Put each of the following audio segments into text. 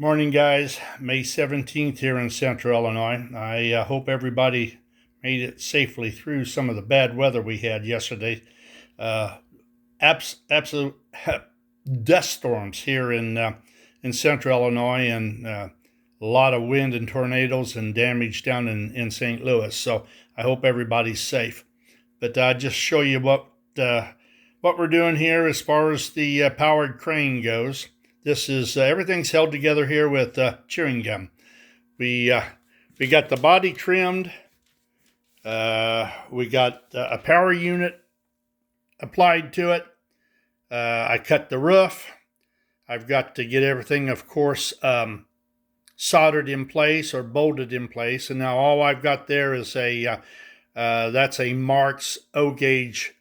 Morning, guys. May 17th here in Central Illinois. I hope everybody made it safely through some of the bad weather we had yesterday. Uh, Absolute dust storms here in Central Illinois, and a lot of wind and tornadoes and damage down in St. Louis. So I hope everybody's safe. But just show you what we're doing here as far as the powered crane goes. This is everything's held together here with chewing gum. We got the body trimmed. We got a power unit applied to it. I cut the roof. I've got to get everything, of course, soldered in place or bolted in place. And now all I've got there is that's a Marks O-gauge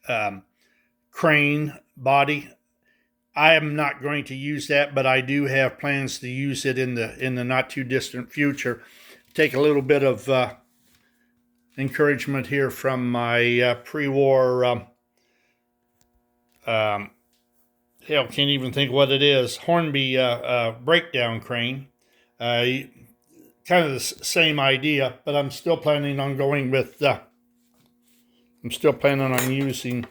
crane body. I am not going to use that, but I do have plans to use it in the not too distant future. Take a little bit of encouragement here from my pre-war hell, can't even think what it is. Hornby breakdown crane. Kind of the same idea, but I'm still planning on going with. I'm still planning on using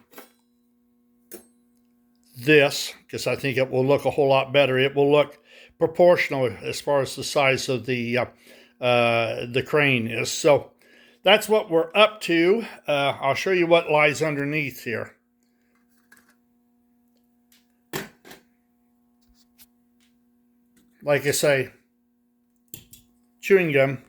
this because I think it will look a whole lot better. It will look proportional as far as the size of the crane is. So that's what we're up to. I'll show you what lies underneath here. Like I say, chewing gum.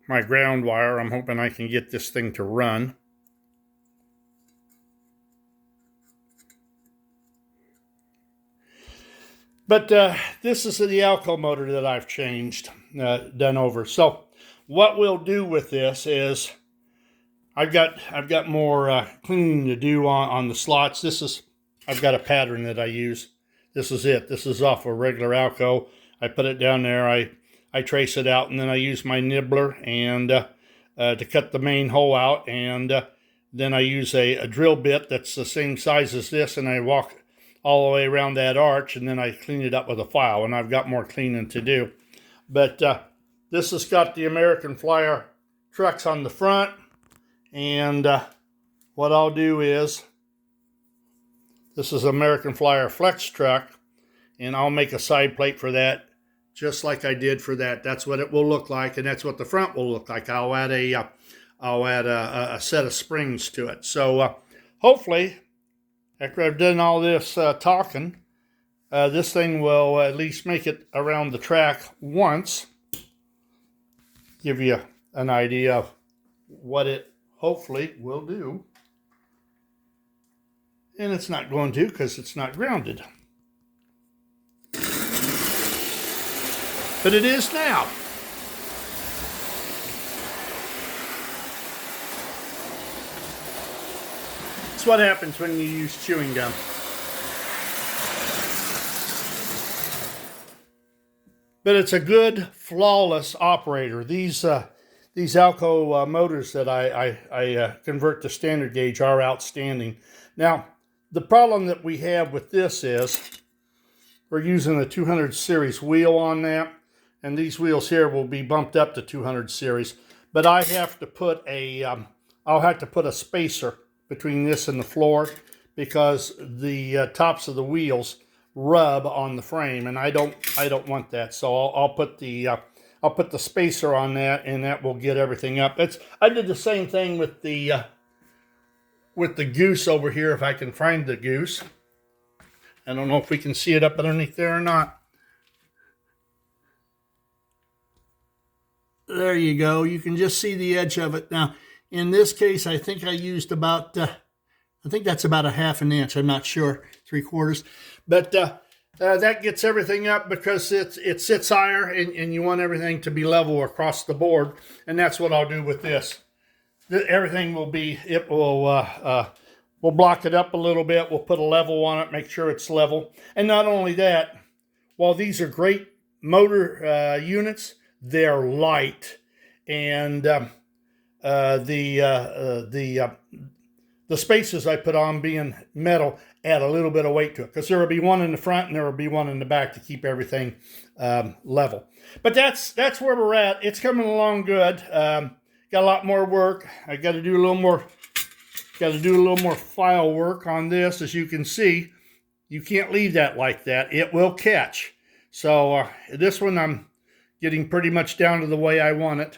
My ground wire. I'm hoping I can get this thing to run. But this is the Alco motor that I've changed, done over. So what we'll do with this is I've got more cleaning to do on the slots. I've got a pattern that I use. This is it. This is off a regular Alco. I put it down there. I trace it out, and then I use my nibbler and to cut the main hole out, and then I use a drill bit that's the same size as this, and I walk all the way around that arch, and then I clean it up with a file, and I've got more cleaning to do. But this has got the American Flyer trucks on the front, and what I'll do is, this is American Flyer Flex truck, and I'll make a side plate for that, just like I did for that. That's what it will look like, and that's what the front will look like. I'll add a set of springs to it. So hopefully, after I've done all this talking, this thing will at least make it around the track once. Give you an idea of what it hopefully will do. And it's not going to, because it's not grounded. But it is now. It's what happens when you use chewing gum. But it's a good, flawless operator. These Alco motors that I convert to standard gauge are outstanding. Now, the problem that we have with this is we're using a 200 series wheel on that. And these wheels here will be bumped up to 200 series. But I have to put I'll have to put a spacer between this and the floor, because the tops of the wheels rub on the frame, and I don't want that. So I'll put the spacer on that, and that will get everything up. I did the same thing with the goose over here, if I can find the goose. I don't know if we can see it up underneath there or not. There you go. You can just see the edge of it. Now, in this case, I think I used about, I think that's about a ½ an inch. I'm not sure, 3/4. But that gets everything up, because it sits higher, and you want everything to be level across the board. And that's what I'll do with this. Everything will be, we'll block it up a little bit. We'll put a level on it, make sure it's level. And not only that, while these are great motor units, they're light, and the the spaces I put on being metal add a little bit of weight to it, because there will be one in the front and there will be one in the back to keep everything level. But that's where we're at. It's coming along good. Got a lot more work. I got to do a little more. Got to do a little more file work on this. As you can see, you can't leave that like that. It will catch. So this one I'm getting pretty much down to the way I want it.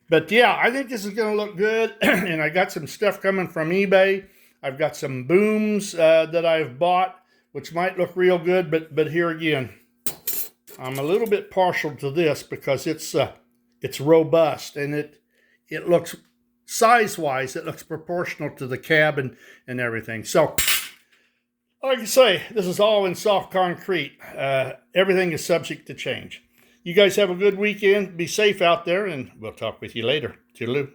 But yeah, I think this is going to look good. And I got some stuff coming from eBay. I've got some booms that I've bought, which might look real good. But here again, I'm a little bit partial to this because it's robust, and it looks, size-wise, it looks proportional to the cab and everything. So, like I say, this is all in soft concrete. Everything is subject to change. You guys have a good weekend. Be safe out there, and we'll talk with you later. Toodaloo.